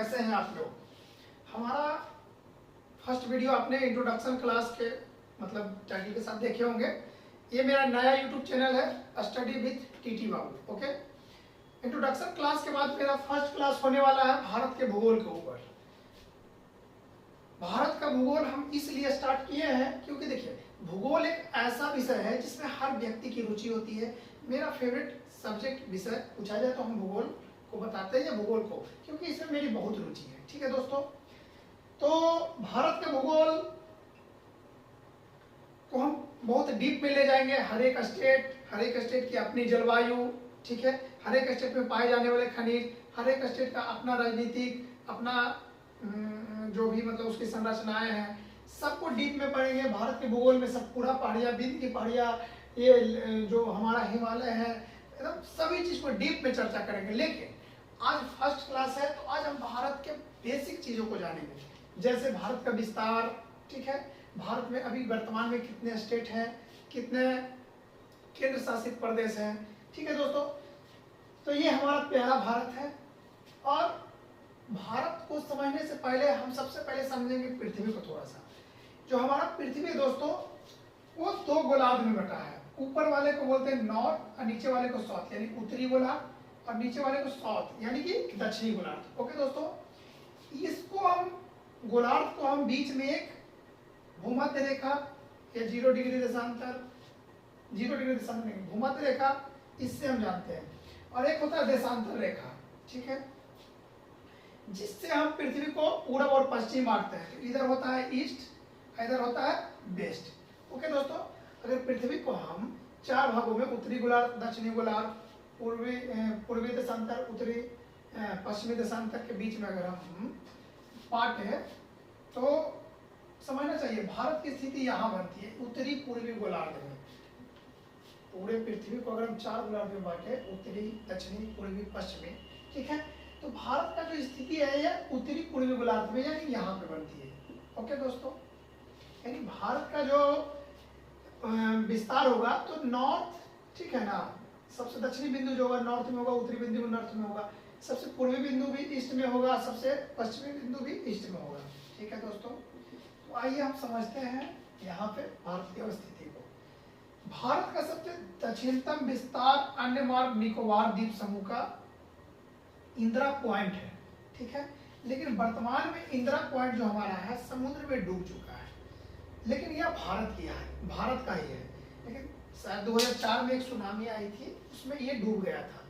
कैसे हैं आप लोग। हमारा फर्स्ट वीडियो आपने इंट्रोडक्शन क्लास के मतलब टाइटल के साथ देखे होंगे। ये मेरा नया यूट्यूब चैनल है study with TT Babu. Okay, introduction class के बाद मेरा फर्स्ट क्लास होने वाला है भारत के भूगोल के ऊपर। भारत का भूगोल हम इसलिए स्टार्ट किए हैं क्योंकि देखिए भूगोल एक ऐसा विषय है जिसमें हर व्यक्ति की रुचि होती है। मेरा फेवरेट सब्जेक्ट विषय पूछा जाए तो हम भूगोल को बताते हैं, या भूगोल को, क्योंकि इसमें मेरी बहुत रुचि है। ठीक है दोस्तों, तो भारत के भूगोल को हम बहुत डीप में ले जाएंगे। हर एक स्टेट की अपनी जलवायु, ठीक है, हर एक स्टेट में पाए जाने वाले खनिज, हर एक स्टेट का अपना राजनीतिक, अपना जो भी मतलब उसकी संरचनाएं हैं, सबको डीप में पढ़ेंगे। भारत के भूगोल में सब पूरा पहाड़ियाँ, विंध्य की पहाड़ियाँ, ये जो हमारा हिमालय है, एकदम सभी चीज को डीप में चर्चा करेंगे। लेकिन आज फर्स्ट क्लास है तो आज हम भारत के बेसिक चीजों को जानेंगे, जैसे भारत का विस्तार। ठीक है, भारत में अभी वर्तमान में कितने स्टेट हैं, कितने केंद्र शासित प्रदेश हैं। ठीक है दोस्तों, तो ये हमारा प्यारा भारत है। और भारत को समझने से पहले हम सबसे पहले समझेंगे पृथ्वी को थोड़ा सा। जो हमारा पृथ्वी दोस्तों वो दो गोलार्ध में बटा है। ऊपर वाले को बोलते हैं नॉर्थ और नीचे वाले को साउथ, यानी उत्तरी गोलार्ध, और नीचे वाले को साउथ यानी कि दक्षिणी गोलार्ध। ओके दोस्तों, इसको हम गोलार्ध को हम बीच में एक भूमध्य रेखा या 0 डिग्री देशांतर, 0 डिग्री देशांतर नहीं, भूमध्य रेखा, इससे हम जानते हैं। और एक होता है देशांतर रेखा, ठीक है, जिससे हम पृथ्वी को पूरब और पश्चिम बांटते हैं। तो इधर होता है ईस्ट, इधर होता है वेस्ट। ओके दोस्तों, अगर पृथ्वी को हम 4 भागों में, उत्तरी गोलार्ध, दक्षिणी गोलार्ध, पूर्वी देशांतर, उत्तरी पश्चिमी देशांतर के बीच में अगर हम बांटे तो समझना चाहिए भारत की स्थिति यहाँ बनती है उत्तरी पूर्वी गोलार्ध में। पूरे पृथ्वी को अगर हम 4 गोलार्ध में बांटे, उत्तरी, दक्षिणी, पूर्वी, पश्चिमी, ठीक है, तो भारत का जो स्थिति है यह उत्तरी पूर्वी गोलार्ध में यानी यहाँ पे बनती है। ओके दोस्तों, यानी भारत का जो विस्तार होगा तो नॉर्थ, ठीक है ना, सबसे दक्षिणी बिंदु जो होगा नॉर्थ में होगा, उत्तरी बिंदु नॉर्थ में होगा, सबसे पूर्वी बिंदु भी ईस्ट में होगा, सबसे पश्चिमी बिंदु भी ईस्ट में होगा। ठीक है दोस्तों, तो आइए हम समझते हैं यहाँ पे भारत की स्थिति को। भारत का सबसे दक्षिणतम विस्तार अंडमान निकोबार द्वीप समूह का इंदिरा पॉइंट है। ठीक है, लेकिन वर्तमान में इंदिरा पॉइंट जो हमारा है समुद्र में डूब चुका है, लेकिन यह भारत की है, भारत का ही है। लेकिन शायद 2004 में एक सुनामी आई थी, उसमें ये डूब गया था।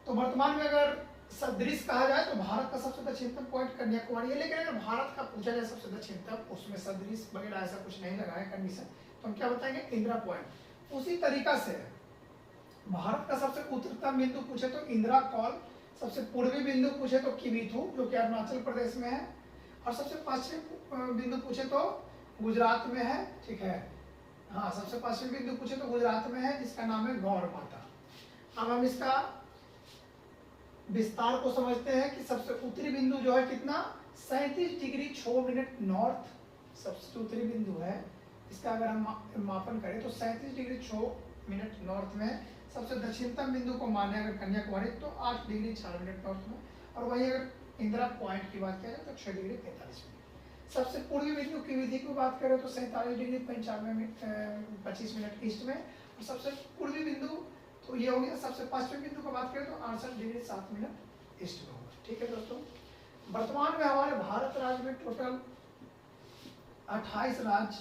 तो वर्तमान में अगर सदृश कहा जाए तो भारत का सबसे दक्षिणतम पॉइंट कन्याकुमारी है। लेकिन अगर भारत का पूछा जाए सबसे दक्षिणतम, उसमें सदृश वगैरह ऐसा कुछ नहीं लगा है कंडीशन, तो हम क्या बताएंगे, इंदिरा पॉइंट। उसी तरीका से भारत का सबसे उत्तरतम बिंदु पूछे तो इंदिरा कॉल, सबसे पूर्वी बिंदु पूछे तो किबिथु जो कि अरुणाचल प्रदेश में है, और सबसे पश्चिमी बिंदु पूछे तो गुजरात में है। ठीक है, हाँ, सबसे पश्चिमी बिंदु पूछे तो गुजरात में है, जिसका नाम है गौर माता। अब हम इसका विस्तार को समझते हैं कि सबसे उत्तरी बिंदु जो है कितना, 37 डिग्री 6 मिनट नॉर्थ सबसे उत्तरी बिंदु है। इसका अगर हम मापन करें तो 37 डिग्री 6 मिनट नॉर्थ में। सबसे दक्षिणतम बिंदु को माने अगर कन्याकुमारी तो 8 डिग्री 4 मिनट नॉर्थ में, और वही अगर इंदिरा पॉइंट की बात करें तो 6 डिग्री 43 मिनट। सबसे पूर्वी बिंदु की विधि की बात करें तो 47 डिग्री 25 मिनट ईस्ट में, और सबसे पूर्वी बिंदु तो ये हो गया। सबसे पश्चिमी बिंदु की बात करें तो 68 डिग्री 7 मिनट ईस्ट में होगा। ठीक है दोस्तों, वर्तमान में हमारे भारत राज्य में टोटल 28 राज्य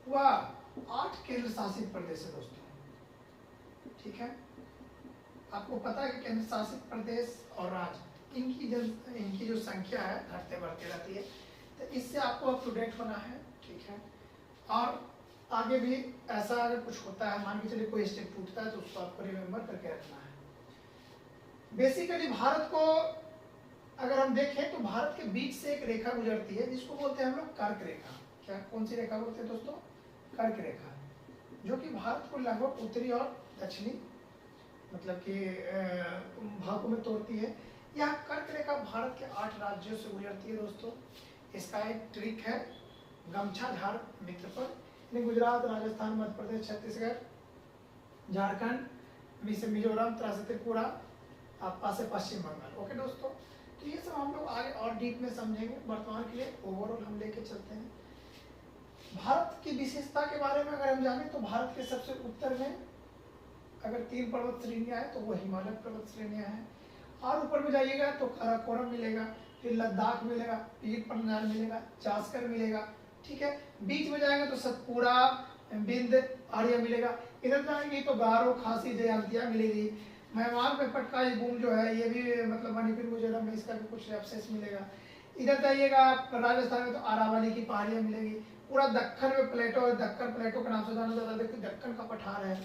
व 8 केंद्र शासित प्रदेश है दोस्तों। ठीक है, आपको पता है कि केंद्र शासित प्रदेश और राज्य इनकी जो संख्या है घटते बढ़ते रहती है, तो इससे आपको अप टू डेट होना है। ठीक है, और आगे भी ऐसा अगर कुछ होता है, मान के चलिए कोई स्टेट टूटता है तो उसको आपको रिमेम्बर करके रखना है। बेसिकली भारत को अगर हम देखें तो भारत के बीच से एक रेखा गुजरती है जिसको बोलते हैं हम लोग कर्क रेखा। क्या, कौन सी रेखा बोलते हैं दोस्तों, कर्क रेखा, जो कि भारत को लगभग उत्तरी और दक्षिणी मतलब कि भागों में तोड़ती है। यह कर्क रेखा भारत के 8 राज्यों से गुजरती है दोस्तों। इसका एक ट्रिक है गमछा झाड़ मित्र पर, गुजरात, राजस्थान, मध्य प्रदेश, छत्तीसगढ़, झारखंड, मिजोरम, त्रिपुरा, आपका से पश्चिम बंगाल। ओके दोस्तों, तो ये सब हम लोग आगे और डीप में समझेंगे। वर्तमान के लिए ओवरऑल हम लेके चलते हैं। भारत की विशेषता के बारे में अगर हम जाने तो भारत के सबसे उत्तर में अगर 3 पर्वत श्रेणियां हैं तो वो हिमालय पर्वत श्रेणियां हैं। और ऊपर में जाइएगा तो काराकोरम मिलेगा, फिर लद्दाख मिलेगा, पीर पंजाल मिलेगा, जास्कर मिलेगा, ठीक है। बीच में जाएंगे तो सतपुड़ा, बिंद, आर्य मिलेगा। इधर जाएंगे तो गारो, खासी, जयंतिया मिलेगी। म्यांमार में पटकाई बूम जो है ये भी मतलब मणिपुर मिजोरम में इसका भी कुछ अवशेष मिलेगा। इधर जाइएगा राजस्थान में तो अरावली की पहाड़ियां मिलेगी। पूरा दक्कन में प्लेटो, दक्कन प्लेटो के नाम से जाना जाता है, देखो दक्कन का पठार है।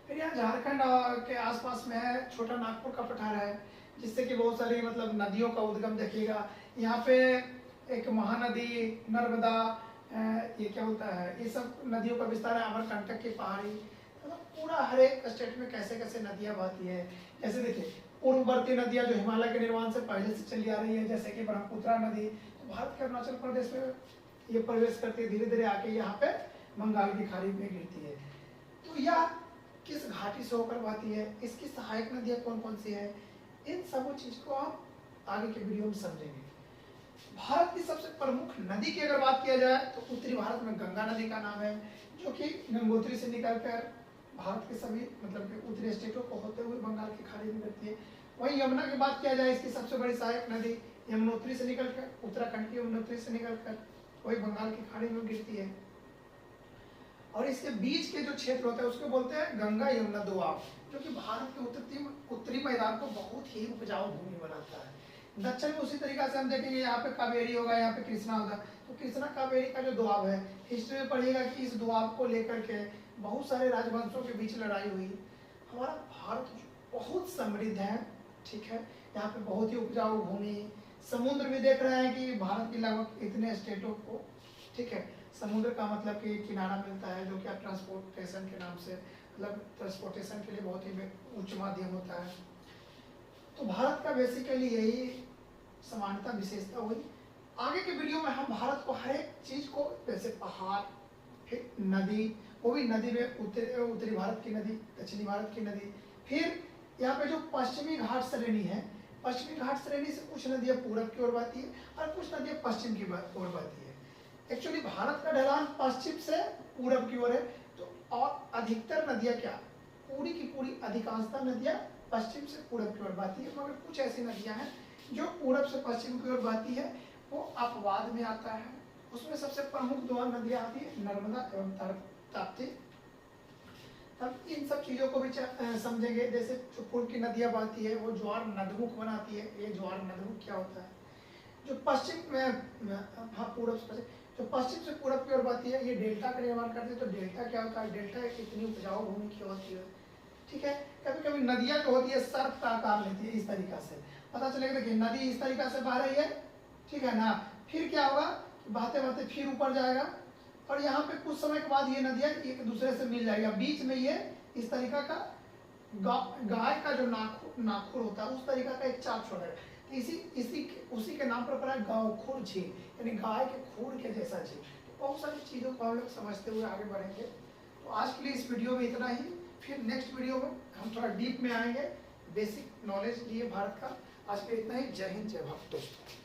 फिर यहाँ झारखंड के आसपास में है छोटा नागपुर का पठार है, जिससे कि बहुत सारी मतलब नदियों का उद्गम देखिएगा। यहाँ पे एक महानदी नर्मदा, ये क्या होता है, ये सब नदियों का विस्तार है। अमरकंटक की पहाड़ी, मतलब पूरा हर एक स्टेट में कैसे कैसे नदियाँ बहती है। जैसे देखिए पूर्ववर्ती नदियाँ जो हिमालय के निर्माण से पहले से चली आ रही है, जैसे कि ब्रह्मपुत्रा नदी, तो भारत के अरुणाचल प्रदेश में ये प्रवेश करती है, धीरे धीरे आके यहाँ पे बंगाल की खाड़ी में गिरती है। तो यह किस घाटी से होकर बहती है, इसकी सहायक नदियाँ कौन कौन सी है, इन सब चीज को आप आगे के वीडियो में समझेंगे। भारत की सबसे प्रमुख नदी की अगर बात किया जाए तो उत्तरी भारत में गंगा नदी का नाम है, जो कि गंगोत्री से निकलकर भारत के सभी मतलब के उत्तरी स्टेटों को होते हुए बंगाल की खाड़ी में गिरती है। वहीं यमुना की बात किया जाए, इसकी सबसे बड़ी सहायक नदी यमुनोत्री से निकलकर, उत्तराखंड की यमुनोत्री से निकलकर वही बंगाल की खाड़ी में गिरती है। और इसके बीच के जो क्षेत्र होता है उसको बोलते हैं गंगा यमुना दोआब, जो कि भारत के उत्तरी मैदान को बहुत ही उपजाऊ भूमि बनाता है। दक्षिण में उसी तरीका से हम देखेंगे, यहाँ पे कावेरी होगा, यहाँ पे कृष्णा होगा, तो कृष्णा कावेरी का जो दोआब है, हिस्ट्री में पढ़िएगा कि इस दोआब को लेकर के बहुत सारे राजवंशों के बीच लड़ाई हुई। हमारा भारत बहुत समृद्ध है, ठीक है, यहाँ पे बहुत ही उपजाऊ भूमि, समुद्र भी देख रहे हैं कि भारत के लगभग इतने स्टेटों को, ठीक है, समुद्र का मतलब कि किनारा मिलता है, जो कि आप ट्रांसपोर्टेशन के नाम से मतलब ट्रांसपोर्टेशन के लिए बहुत ही उच्च माध्यम होता है। तो भारत का बेसिकली यही समानता विशेषता हुई। आगे के वीडियो में हम भारत को हर एक चीज को, जैसे पहाड़, फिर नदी, वो भी नदी में उत्तरी भारत की नदी, दक्षिणी भारत की नदी, फिर यहाँ पे जो पश्चिमी घाट श्रेणी है, पश्चिमी घाट श्रेणी से कुछ नदियाँ पूरब की ओर बहती है और कुछ नदियाँ पश्चिम की ओर बहती है। एक्चुअली भारत का ढलान पश्चिम से पूरब की ओर है, तो और अधिकतर नदियाँ क्या, पूरी की पूरी अधिकांशतः नदियाँ पश्चिम से पूरब की ओर बहती है, मगर कुछ ऐसी नदियाँ हैं जो पूरब से पश्चिम की ओर बहती है, वो अपवाद में आता है। उसमें सबसे प्रमुख दो नदियाँ आती है, नर्मदा एवं ताप्ती। तब इन सब चीज़ों को भी समझेंगे। जैसे जो पूर्व की नदियाँ बहती है वो ज्वार नदमुख बनाती है। ये ज्वार नदमुख क्या होता है, जो पश्चिम में, हाँ पूरब से पश्चिम, जो पश्चिम से पूरब की ओर बहती है, ये डेल्टा का निर्माण करती है। तो डेल्टा क्या होता है, डेल्टा इतनी उपजाऊ भूमि की होती है, ठीक है। कभी कभी नदियाँ जो होती है सर्प का आकार लेती है, इस तरीका से पता चलेगा। देखिए नदी इस तरीका से बह रही है, ठीक है ना, फिर क्या होगा, बहते बहते फिर ऊपर जाएगा और यहाँ पे कुछ समय के बाद ये नदियाँ एक दूसरे से मिल जाएगा। बीच में ये इस तरीका का गाय का जो नाखून होता है उस तरीका का एक चाप छोड़ेगा। तो उसी के नाम पर पड़ा गौखुर झील, यानी गाय के खूर के जैसा झील। तो बहुत सारी चीज़ों को हम लोग समझते हुए आगे बढ़ेंगे। तो आज के लिए इस वीडियो में इतना ही। फिर नेक्स्ट वीडियो में हम थोड़ा डीप में आएंगे, बेसिक नॉलेज लिए भारत का। आज के इतना ही। जय हिंद, जय भारत दोस्तों।